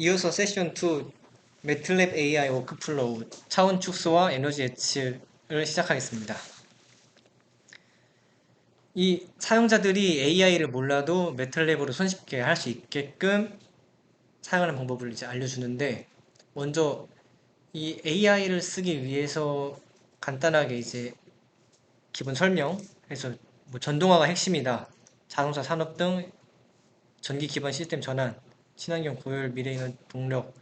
이어서 세션 2 매틀랩 AI 워크플로우 차원 축소와 에너지 예측을 시작하겠습니다. 이 사용자들이 AI를 몰라도 매틀랩으로 손쉽게 할 수 있게끔 사용하는 방법을 이제 알려주는데, 먼저 이 AI를 쓰기 위해서 간단하게 이제 기본 설명해서, 뭐 전동화가 핵심이다, 자동차 산업 등 전기 기반 시스템 전환, 친환경 고열 미래에는 동력.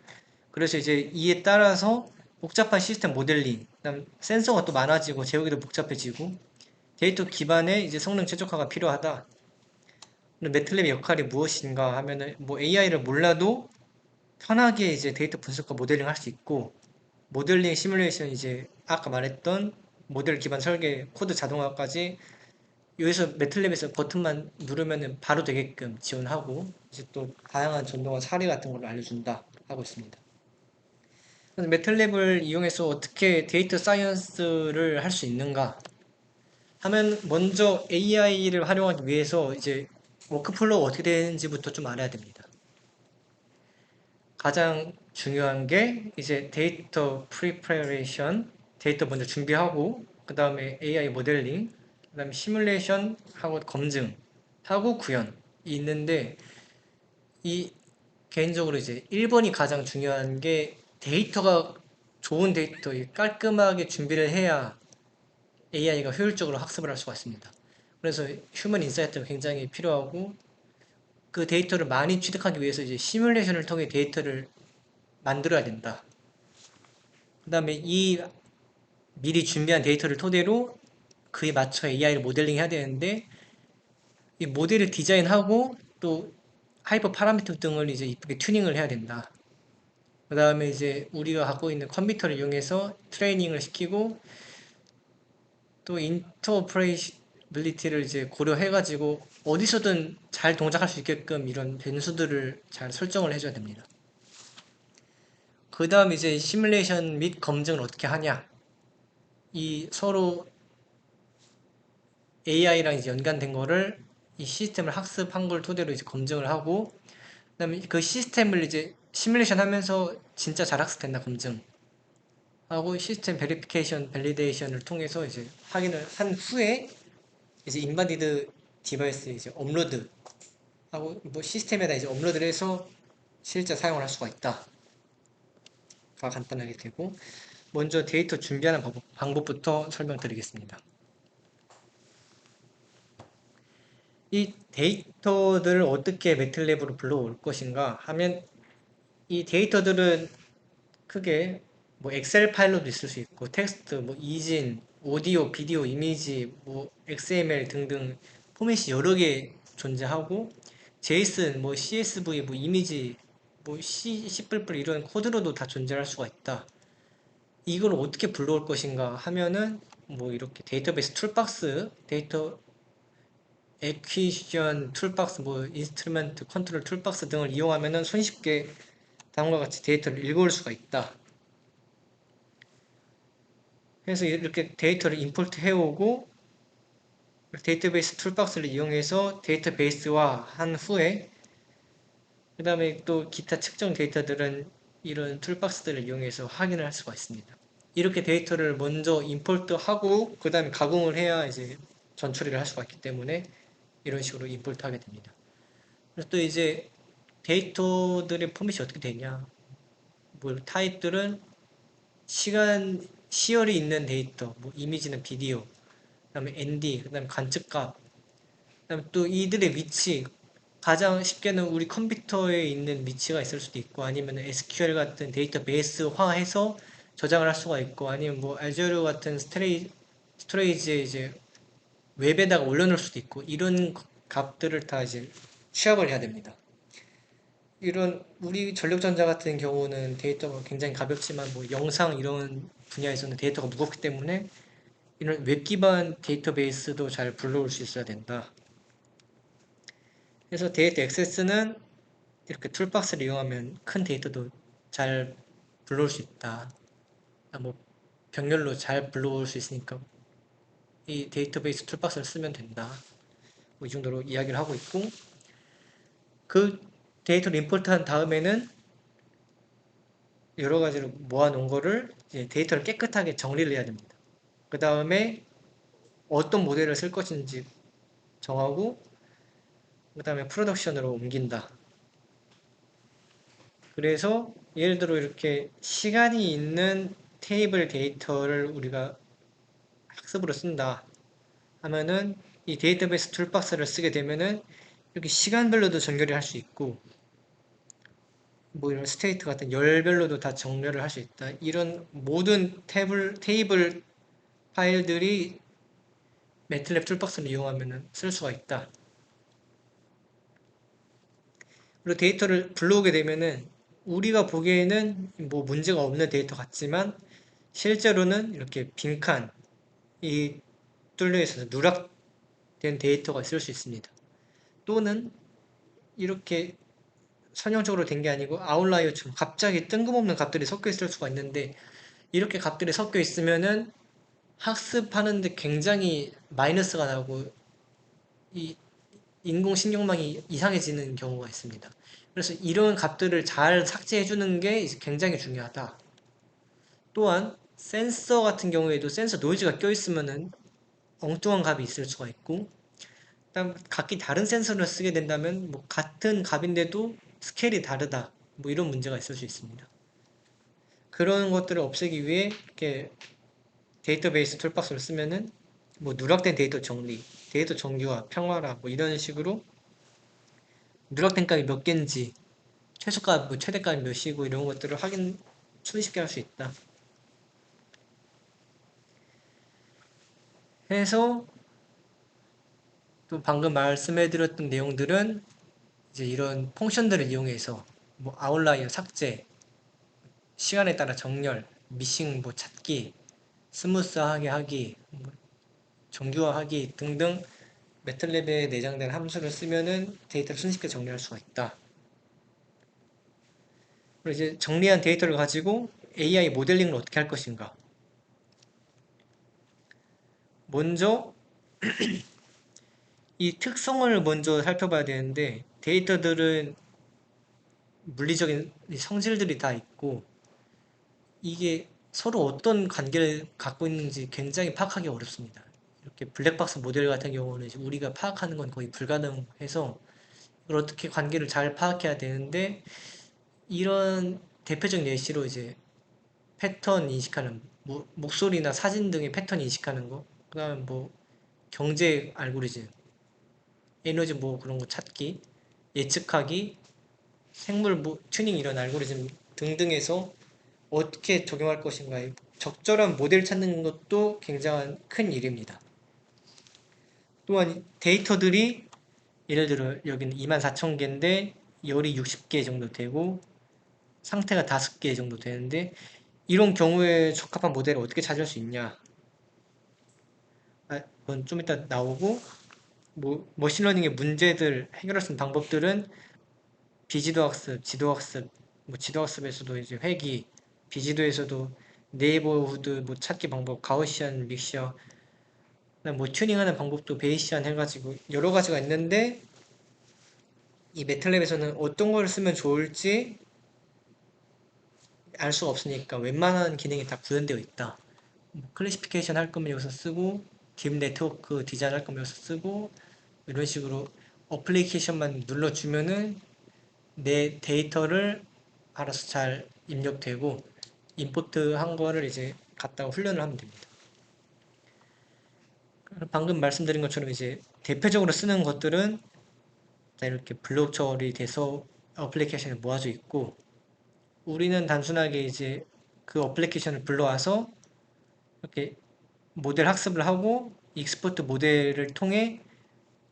그래서 이제 이에 따라서 복잡한 시스템 모델링, 그다음 센서가 또 많아지고 제어기도 복잡해지고 데이터 기반의 이제 성능 최적화가 필요하다. 매틀랩의 역할이 무엇인가 하면은, 뭐 AI를 몰라도 편하게 이제 데이터 분석과 모델링 할 수 있고, 모델링 시뮬레이션, 이제 아까 말했던 모델 기반 설계, 코드 자동화까지 여기서 매틀랩에서 버튼만 누르면 바로 되게끔 지원하고, 이제 또 다양한 전동화 사례 같은 걸 알려준다 하고 있습니다. 그래서 매틀랩을 이용해서 어떻게 데이터 사이언스를 할 수 있는가 하면, 먼저 AI를 활용하기 위해서 이제 워크플로우가 어떻게 되는지부터 좀 알아야 됩니다. 가장 중요한 게 이제 데이터 프리퍼레이션, 데이터 먼저 준비하고, 그 다음에 AI 모델링, 그 다음에 시뮬레이션 하고 검증 하고 구현이 있는데, 이 개인적으로 이제 1번이 가장 중요한 게, 데이터가 좋은 데이터, 깔끔하게 준비를 해야 AI가 효율적으로 학습을 할 수가 있습니다. 그래서 휴먼 인사이트가 굉장히 필요하고, 그 데이터를 많이 취득하기 위해서 이제 시뮬레이션을 통해 데이터를 만들어야 된다. 그 다음에 이 미리 준비한 데이터를 토대로 그에 맞춰 AI를 모델링 해야 되는데, 이 모델을 디자인하고 또 하이퍼 파라미터 등을 이제 이쁘게 튜닝을 해야 된다. 그 다음에 이제 우리가 갖고 있는 컴퓨터를 이용해서 트레이닝을 시키고, 또 인터오퍼레이빌리티를 이제 고려해가지고 어디서든 잘 동작할 수 있게끔 이런 변수들을 잘 설정을 해줘야 됩니다. 그 다음 이제 시뮬레이션 및 검증을 어떻게 하냐. 이 서로 AI랑 이제 연관된 거를, 이 시스템을 학습한 걸 토대로 이제 검증을 하고, 그다음에 그 시스템을 이제 시뮬레이션 하면서 진짜 잘 학습됐나 검증 하고, 시스템 베리피케이션, 밸리데이션을 통해서 이제 확인을 한 후에 이제 인바디드 디바이스에 이제 업로드 하고, 뭐 시스템에다 이제 업로드를 해서 실제 사용을 할 수가 있다가 간단하게 되고, 먼저 데이터 준비하는 방법부터 설명드리겠습니다. 이 데이터들을 어떻게 매틀랩으로 불러올 것인가 하면, 이 데이터들은 크게 뭐 엑셀 파일로도 있을 수 있고, 텍스트, 뭐 이진, 오디오, 비디오, 이미지, 뭐 XML 등등 포맷이 여러 개 존재하고, JSON, 뭐 CSV, 뭐 이미지, 뭐 C, C++ 이런 코드로도 다 존재할 수가 있다. 이걸 어떻게 불러올 것인가 하면은, 뭐 이렇게 데이터베이스 툴박스, 데이터 에퀴션 툴박스, 뭐 인스트루먼트 컨트롤 툴박스 등을 이용하면은 손쉽게 다음과 같이 데이터를 읽어올 수가 있다. 그래서 이렇게 데이터를 임포트 해오고, 데이터베이스 툴박스를 이용해서 데이터베이스화 한 후에, 그 다음에 또 기타 측정 데이터들은 이런 툴박스들을 이용해서 확인을 할 수가 있습니다. 이렇게 데이터를 먼저 임포트하고 그 다음에 가공을 해야 이제 전처리를 할 수가 있기 때문에 이런 식으로 임포트하게 됩니다. 그래서 또 이제 데이터들의 포맷이 어떻게 되냐, 뭐 타입들은 시열이 있는 데이터, 뭐 이미지는 비디오, 그 다음에 ND, 그 다음에 관측값, 그 다음에 또 이들의 위치, 가장 쉽게는 우리 컴퓨터에 있는 위치가 있을 수도 있고, 아니면 SQL 같은 데이터베이스화해서 저장을 할 수가 있고, 아니면 뭐 Azure 같은 스토레이지에 이제 웹에다가 올려놓을 수도 있고, 이런 값들을 다 이제 취합을 해야 됩니다. 이런 우리 전력전자 같은 경우는 데이터가 굉장히 가볍지만, 뭐 영상 이런 분야에서는 데이터가 무겁기 때문에 이런 웹 기반 데이터베이스도 잘 불러올 수 있어야 된다. 그래서 데이터 액세스는 이렇게 툴박스를 이용하면 큰 데이터도 잘 불러올 수 있다. 뭐 병렬로 잘 불러올 수 있으니까 이 데이터베이스 툴박스를 쓰면 된다. 뭐이 정도로 이야기를 하고 있고, 그 데이터를 임포트한 다음에는 여러 가지로 모아놓은 거를 이제 데이터를 깨끗하게 정리를 해야 됩니다. 그 다음에 어떤 모델을 쓸 것인지 정하고 그 다음에 프로덕션으로 옮긴다. 그래서 예를 들어 이렇게 시간이 있는 테이블 데이터를 우리가 학습으로 쓴다 하면은 이 데이터베이스 툴박스를 쓰게 되면은 이렇게 시간별로도 정렬을 할 수 있고 뭐 이런 스테이트 같은 열별로도 다 정렬을 할 수 있다. 이런 모든 테이블 파일들이 매틀랩 툴박스를 이용하면 쓸 수가 있다. 그리고 데이터를 불러오게 되면은 우리가 보기에는 뭐 문제가 없는 데이터 같지만 실제로는 이렇게 빈칸이 뚫려 있어서 누락된 데이터가 있을 수 있습니다. 또는 이렇게 선형적으로 된 게 아니고 아웃라이어처럼 갑자기 뜬금없는 값들이 섞여 있을 수가 있는데 이렇게 값들이 섞여 있으면은 학습하는데 굉장히 마이너스가 나고 이 인공신경망이 이상해지는 경우가 있습니다. 그래서 이런 값들을 잘 삭제해 주는 게 굉장히 중요하다. 또한 센서 같은 경우에도 센서 노이즈가 껴있으면은 엉뚱한 값이 있을 수가 있고 그다음 각기 다른 센서를 쓰게 된다면 뭐 같은 값인데도 스케일이 다르다 뭐 이런 문제가 있을 수 있습니다. 그런 것들을 없애기 위해 이렇게 데이터베이스 툴박스를 쓰면은 뭐 누락된 데이터 정리, 데이터 정규화, 평화라 뭐 이런 식으로 누락된 값이 몇 개인지 최소값, 뭐 최대값이 몇이고 이런 것들을 확인 손쉽게 할 수 있다. 해서 또 방금 말씀해드렸던 내용들은 이제 이런 펑션들을 이용해서 뭐 아웃라이어 삭제, 시간에 따라 정렬, 미싱 뭐 찾기, 스무스하게 하기, 뭐 정규화하기 등등 매틀랩에 내장된 함수를 쓰면은 데이터를 손쉽게 정리할 수가 있다. 그리고 이제 정리한 데이터를 가지고 AI 모델링을 어떻게 할 것인가? 먼저 이 특성을 먼저 살펴봐야 되는데 데이터들은 물리적인 성질들이 다 있고 이게 서로 어떤 관계를 갖고 있는지 굉장히 파악하기 어렵습니다. 이렇게 블랙박스 모델 같은 경우는 우리가 파악하는 건 거의 불가능해서 이걸 어떻게 관계를 잘 파악해야 되는데 이런 대표적인 예시로 이제 패턴 인식하는 목소리나 사진 등의 패턴 인식하는 거 그다음에 뭐 경제 알고리즘 에너지 뭐 그런 거 찾기 예측하기 생물 뭐 튜닝 이런 알고리즘 등등에서 어떻게 적용할 것인가 적절한 모델 찾는 것도 굉장한 큰 일입니다. 또한 데이터들이 예를 들어 여기는 24,000개인데 열이 60개 정도 되고 상태가 5개 정도 되는데 이런 경우에 적합한 모델을 어떻게 찾을 수 있냐? 그건 좀 이따 나오고 뭐 머신러닝의 문제들 해결할 수 있는 방법들은 비지도학습, 지도학습, 뭐 지도학습에서도 이제 회귀, 비지도에서도 네이버후드 뭐 찾기 방법, 가우시안 믹셔, 뭐 튜닝하는 방법도 베이시안 해가지고 여러 가지가 있는데 이 매틀랩에서는 어떤 걸 쓰면 좋을지 알 수가 없으니까 웬만한 기능이 다 구현되어 있다. 뭐 클래시피케이션 할 거면 여기서 쓰고 딥 네트워크 디자인 할 거면 여기서 쓰고 이런 식으로 어플리케이션만 눌러주면은 내 데이터를 알아서 잘 입력되고 임포트 한 거를 이제 갖다가 훈련을 하면 됩니다. 방금 말씀드린 것처럼 이제 대표적으로 쓰는 것들은 이렇게 블록 처리돼서 어플리케이션에 모아져 있고 우리는 단순하게 이제 그 어플리케이션을 불러와서 이렇게 모델 학습을 하고 익스포트 모델을 통해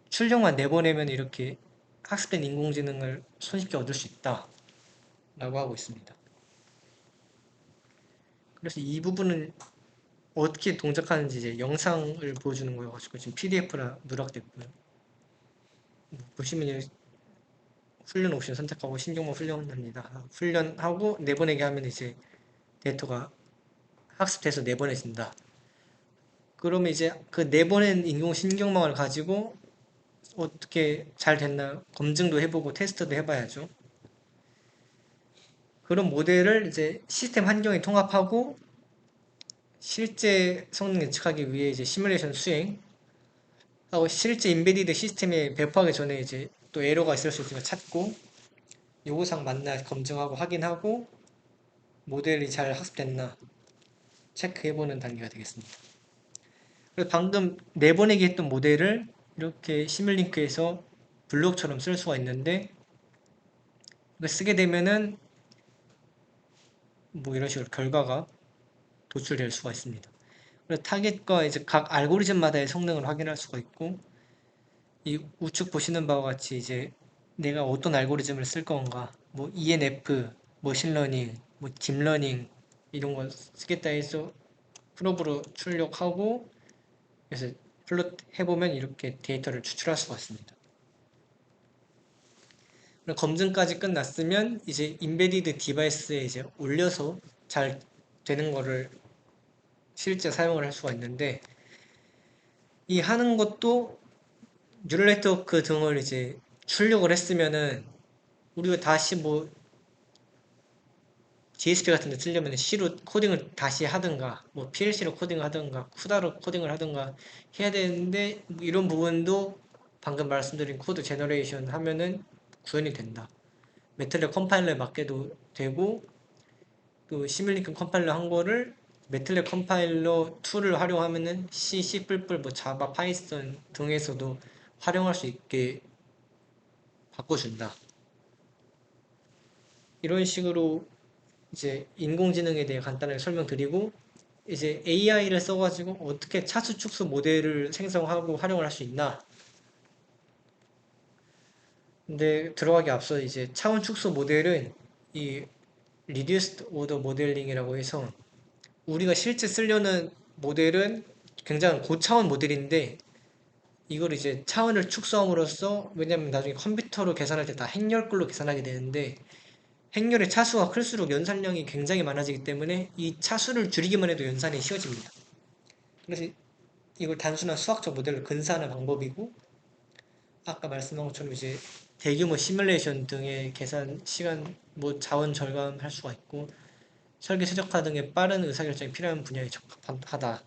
출력만 내보내면 이렇게 학습된 인공지능을 손쉽게 얻을 수 있다 라고 하고 있습니다. 그래서 이 부분은 어떻게 동작하는지 이제 영상을 보여주는 거여가지고 지금 PDF라 누락됐고요. 보시면 훈련 옵션 선택하고 신경만 훈련합니다. 훈련하고 내보내게 하면 이제 데이터가 학습돼서 내보내진다. 그러면 이제 그 내보낸 인공신경망을 가지고 어떻게 잘 됐나 검증도 해보고 테스트도 해봐야죠. 그런 모델을 이제 시스템 환경에 통합하고 실제 성능 예측하기 위해 이제 시뮬레이션 수행하고 실제 인베디드 시스템에 배포하기 전에 이제 또 에러가 있을 수 있으니까 찾고 요구사항 맞나 검증하고 확인하고 모델이 잘 학습됐나 체크해보는 단계가 되겠습니다. 그리고 방금 내보내기 했던 모델을 이렇게 시뮬링크에서 블록처럼 쓸 수가 있는데 이거 쓰게 되면은 뭐 이런 식으로 결과가 도출될 수가 있습니다. 그래서 타겟과 이제 각 알고리즘마다의 성능을 확인할 수가 있고 이 우측 보시는 바와 같이 이제 내가 어떤 알고리즘을 쓸 건가 뭐 ENF, 머신러닝, 뭐 딥러닝 이런 거 쓰겠다 해서 프로브로 출력하고 그래서 플롯 해보면 이렇게 데이터를 추출할 수가 있습니다. 검증까지 끝났으면 이제 인베디드 디바이스에 이제 올려서 잘 되는 거를 실제 사용을 할 수가 있는데 이 하는 것도 뉴럴 네트워크 등을 이제 출력을 했으면은 우리가 다시 뭐 DSP 같은 데 쓰려면 C로 코딩을 다시 하든가 뭐 PLC로 코딩을 하든가 쿠다로 코딩을 하든가 해야 되는데 뭐 이런 부분도 방금 말씀드린 코드 제너레이션 하면은 구현이 된다. 매틀랩 컴파일러에 맡겨도 되고 또 시뮬링크 컴파일러 한 거를 매틀랩 컴파일러 툴을 활용하면은 C, C++, 뭐 자바, 파이썬 등에서도 활용할 수 있게 바꿔준다. 이런 식으로 이제 인공지능에 대해 간단하게 설명드리고 이제 AI를 써가지고 어떻게 차수 축소 모델을 생성하고 활용을 할 수 있나. 근데 들어가기 앞서 이제 차원 축소 모델은 이 Reduced Order Modeling이라고 해서 우리가 실제 쓰려는 모델은 굉장히 고차원 모델인데 이걸 이제 차원을 축소함으로써 왜냐면 나중에 컴퓨터로 계산할 때 다 행렬글로 계산하게 되는데 행렬의 차수가 클수록 연산량이 굉장히 많아지기 때문에 이 차수를 줄이기만 해도 연산이 쉬워집니다. 그래서 이걸 단순한 수학적 모델로 근사하는 방법이고 아까 말씀한 것처럼 이제 대규모 시뮬레이션 등의 계산 시간 뭐 자원 절감할 수가 있고 설계 최적화 등의 빠른 의사결정이 필요한 분야에 적합하다.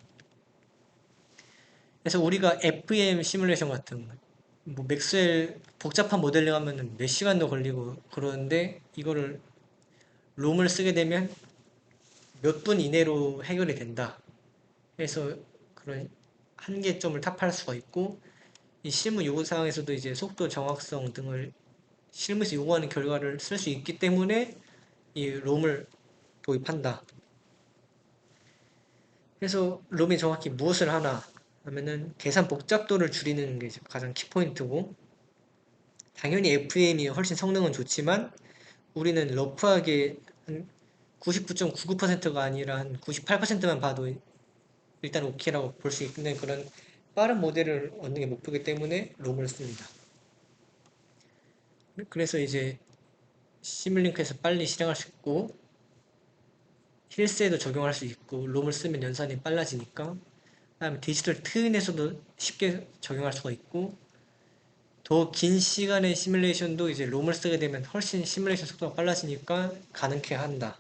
그래서 우리가 FM 시뮬레이션 같은 뭐 맥스웰 복잡한 모델링 하면은 몇 시간도 걸리고 그러는데 이거를 롬을 쓰게 되면 몇 분 이내로 해결이 된다. 그래서 그런 한계점을 타파할 수가 있고 이 실무 요구사항에서도 이제 속도 정확성 등을 실무에서 요구하는 결과를 쓸 수 있기 때문에 이 롬을 도입한다. 그래서 롬이 정확히 무엇을 하나 하면은 계산 복잡도를 줄이는 게 가장 키포인트고 당연히 FM이 훨씬 성능은 좋지만 우리는 러프하게 한 99.99%가 아니라 한 98%만 봐도 일단 오케이라고 볼 수 있는 그런 빠른 모델을 얻는 게 목표이기 때문에 롬을 씁니다. 그래서 이제 시뮬링크에서 빨리 실행할 수 있고 힐스에도 적용할 수 있고 롬을 쓰면 연산이 빨라지니까 그다음에 디지털 트윈에서도 쉽게 적용할 수가 있고 더 긴 시간의 시뮬레이션도 이제 롬을 쓰게 되면 훨씬 시뮬레이션 속도가 빨라지니까 가능케 한다.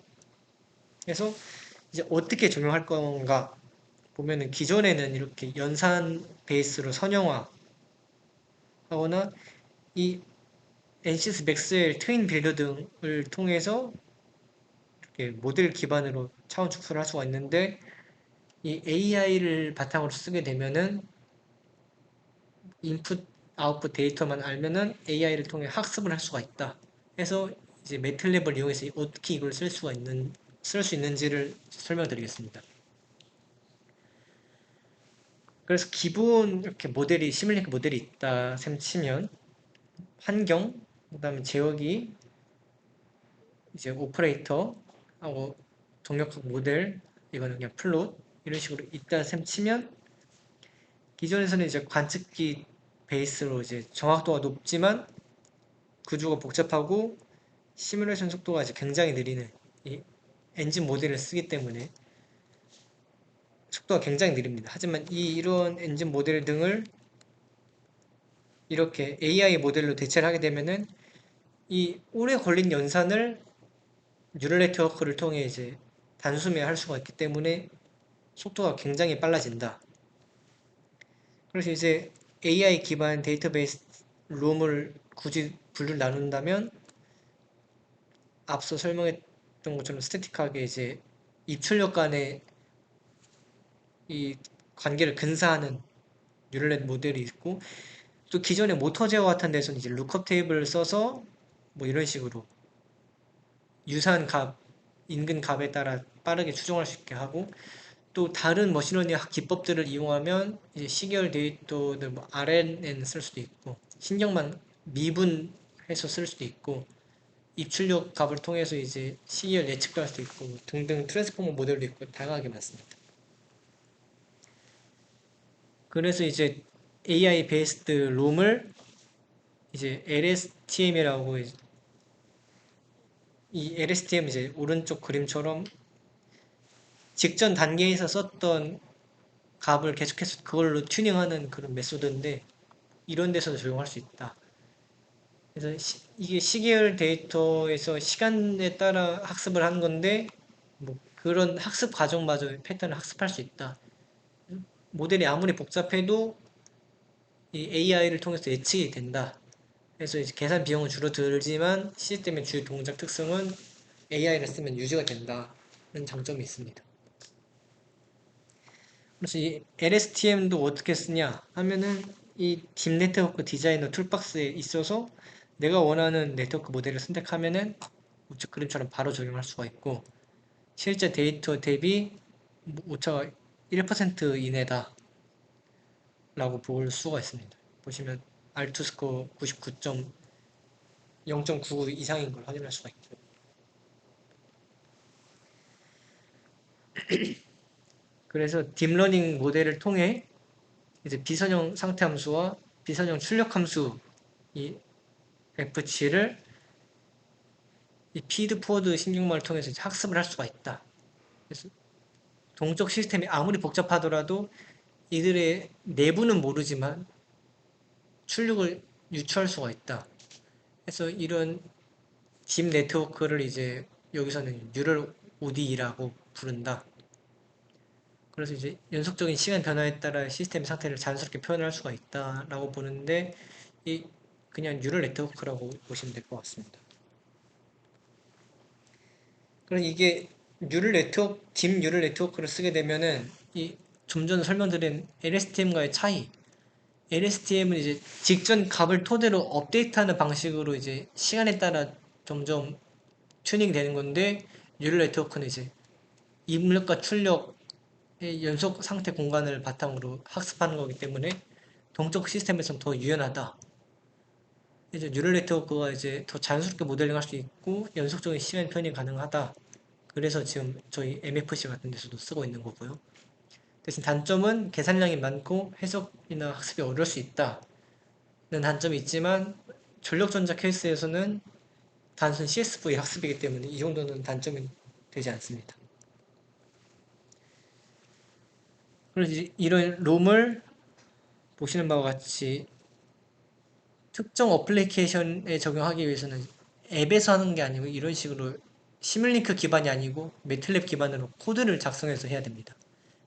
그래서 이제 어떻게 적용할 건가 보면은 기존에는 이렇게 연산 베이스로 선형화 하거나 이 NCS 맥스웰 트윈 빌더 등을 통해서 이렇게 모델 기반으로 차원 축소를 할 수가 있는데 이 AI를 바탕으로 쓰게 되면은 인풋 아웃풋 데이터만 알면은 AI를 통해 학습을 할 수가 있다. 그래서 이제 매틀랩을 이용해서 어떻게 이걸 쓸 수 있는지를 설명드리겠습니다. 그래서 기본 이렇게 모델이 시뮬링크 모델이 있다 셈 치면 환경, 그다음에 제어기, 이제 오퍼레이터 하고 동력학 모델 이거는 그냥 플롯 이런 식으로 있다 셈 치면 기존에서는 이제 관측기 베이스로 이제 정확도가 높지만 구조가 복잡하고 시뮬레이션 속도가 이제 굉장히 느리는 이 엔진 모델을 쓰기 때문에 속도가 굉장히 느립니다. 하지만 이런 엔진 모델 등을 이렇게 AI 모델로 대체를 하게 되면은 이 오래 걸린 연산을 뉴럴 네트워크를 통해 이제 단숨에 할 수가 있기 때문에 속도가 굉장히 빨라진다. 그래서 이제 AI 기반 데이터베이스 룸을 굳이 분류를 나눈다면 앞서 설명했던 것처럼 스태틱하게 이제 입출력 간의 이 관계를 근사하는 뉴럴넷 모델이 있고, 또 기존의 모터 제어 같은 데서는 이제 룩업 테이블을 써서 뭐 이런 식으로 유사한 값, 인근 값에 따라 빠르게 추정할 수 있게 하고, 또 다른 머신러닝 기법들을 이용하면 이제 시계열 데이터들 뭐 RNN 쓸 수도 있고, 신경만 미분해서 쓸 수도 있고, 입출력 값을 통해서 이제 시계열 예측도 할 수도 있고 등등 트랜스포머 모델도 있고 다양하게 많습니다. 그래서 이제 AI 베이스드 롬을 이제 LSTM이라고, 이 LSTM 이제 오른쪽 그림처럼 직전 단계에서 썼던 값을 계속해서 그걸로 튜닝하는 그런 메소드인데, 이런 데서도 적용할 수 있다. 그래서 이게 시계열 데이터에서 시간에 따라 학습을 하는 건데, 뭐 그런 학습 과정마저 패턴을 학습할 수 있다. 모델이 아무리 복잡해도 이 AI를 통해서 예측이 된다. 그래서 이제 계산 비용은 줄어들지만 시스템의 주요 동작 특성은 AI를 쓰면 유지가 된다는 장점이 있습니다. 그래서 이 LSTM도 어떻게 쓰냐 하면은 이 딥 네트워크 디자이너 툴박스에 있어서 내가 원하는 네트워크 모델을 선택하면은 우측 그림처럼 바로 적용할 수가 있고, 실제 데이터 대비 오차가 1% 이내다 라고 볼 수가 있습니다. 보시면 R2 스코어 0.99 이상인 걸 확인할 수가 있고, 그래서 딥러닝 모델을 통해 이제 비선형 상태 함수와 비선형 출력 함수 이 F7을 이 피드 포워드 신경망을 통해서 이제 학습을 할 수가 있다. 그래서 동적 시스템이 아무리 복잡하더라도 이들의 내부는 모르지만 출력을 유추할 수가 있다. 그래서 이런 딥 네트워크를 이제 여기서는 뉴럴 ODE라고 부른다. 그래서 이제 연속적인 시간 변화에 따라 시스템 상태를 자연스럽게 표현할 수가 있다라고 보는데, 이 그냥 뉴럴 네트워크라고 보시면 될 것 같습니다. 그럼 이게 딥 뉴럴 네트워크를 쓰게 되면은 이 좀 전 설명드린 LSTM과의 차이, LSTM은 이제 직전 값을 토대로 업데이트하는 방식으로 이제 시간에 따라 점점 튜닝 되는 건데, 뉴럴 네트워크는 이제 입력과 출력의 연속 상태 공간을 바탕으로 학습하는 거기 때문에 동적 시스템에서는 더 유연하다. 이제 뉴럴 네트워크가 이제 더 자연스럽게 모델링 할 수 있고 연속적인 시간 표현이 가능하다. 그래서 지금 저희 MFC 같은 데서도 쓰고 있는 거고요. 대신 단점은 계산량이 많고 해석이나 학습이 어려울 수 있다는 단점이 있지만, 전력전자 케이스에서는 단순 CSV 학습이기 때문에 이 정도는 단점이 되지 않습니다. 그래서 이런 롬을 보시는 바와 같이 특정 어플리케이션에 적용하기 위해서는 앱에서 하는 게 아니고 이런 식으로 시뮬링크 기반이 아니고 매틀랩 기반으로 코드를 작성해서 해야 됩니다.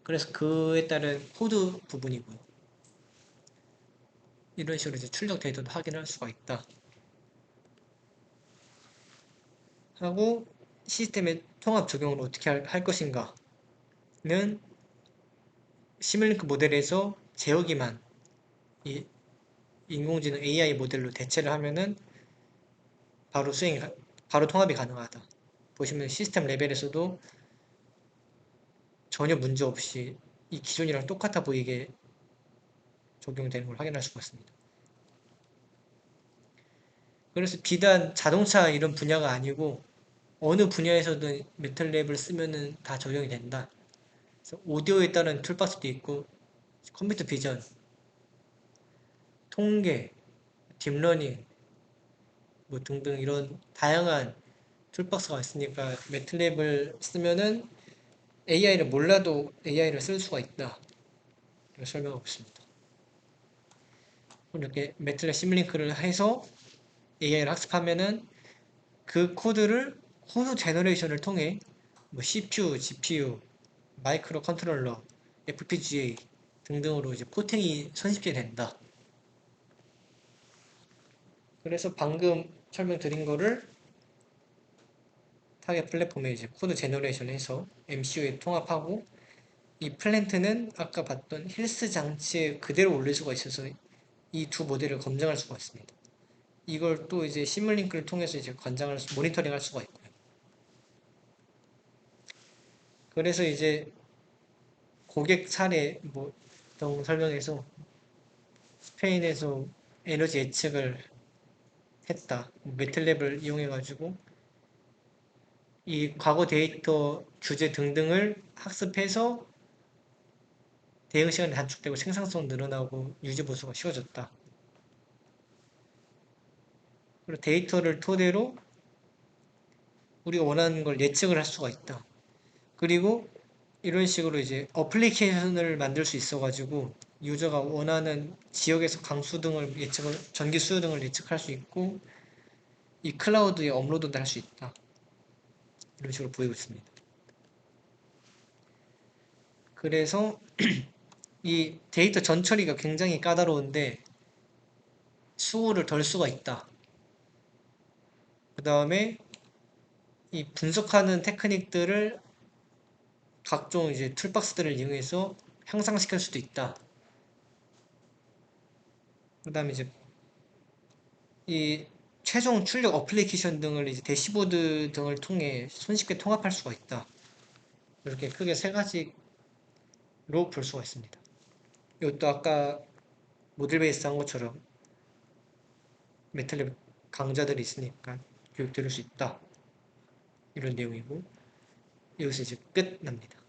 그래서 그에 따른 코드 부분이고요. 이런 식으로 이제 출력 데이터도 확인할 수가 있다. 하고 시스템의 통합 적용을 어떻게 할 것인가는 시뮬링크 모델에서 제어기만 이 인공지능 AI 모델로 대체를 하면은 바로 바로 통합이 가능하다. 보시면 시스템 레벨에서도 전혀 문제 없이 이 기존이랑 똑같아 보이게 적용되는 걸 확인할 수가 있습니다. 그래서 비단 자동차 이런 분야가 아니고 어느 분야에서든 매틀랩을 쓰면은 다 적용이 된다. 그래서 오디오에 따른 툴박스도 있고 컴퓨터 비전, 통계, 딥러닝 뭐 등등 이런 다양한 툴박스가 있으니까 매틀랩을 쓰면은 AI를 몰라도 AI를 쓸 수가 있다. 이렇게 설명하고 있습니다. 이렇게 매틀랩 시뮬링크를 해서 AI를 학습하면은 그 코드를 코드 제너레이션을 통해 뭐 CPU, GPU, 마이크로 컨트롤러, FPGA 등등으로 이제 포팅이 손쉽게 된다. 그래서 방금 설명드린 거를 타겟 플랫폼에 이제 코드 제너레이션 해서 MCU에 통합하고, 이 플랜트는 아까 봤던 힐스 장치에 그대로 올릴 수가 있어서 이 두 모델을 검증할 수가 있습니다. 이걸 또 이제 시뮬링크를 통해서 이제 모니터링 할 수가 있고요. 그래서 이제 고객 사례 등 설명해서 스페인에서 에너지 예측을 했다. 매틀랩을 이용해가지고 이 과거 데이터 주제 등등을 학습해서 대응 시간이 단축되고 생산성 늘어나고 유지 보수가 쉬워졌다. 그리고 데이터를 토대로 우리가 원하는 걸 예측을 할 수가 있다. 그리고 이런 식으로 이제 어플리케이션을 만들 수 있어가지고 유저가 원하는 지역에서 강수 등을 전기 수요 등을 예측할 수 있고, 이 클라우드에 업로드도 할 수 있다. 이런 식으로 보이고 있습니다. 그래서 이 데이터 전처리가 굉장히 까다로운데 수고를 덜 수가 있다. 그 다음에 이 분석하는 테크닉들을 각종 이제 툴박스들을 이용해서 향상시킬 수도 있다. 그 다음에 이제 이 최종 출력 어플리케이션 등을 이제 대시보드 등을 통해 손쉽게 통합할 수가 있다. 이렇게 크게 세 가지로 볼 수가 있습니다. 이것도 아까 모델 베이스 한 것처럼 메탈랩 강좌들이 있으니까 교육 들을 수 있다. 이런 내용이고, 여기서 이제 끝납니다.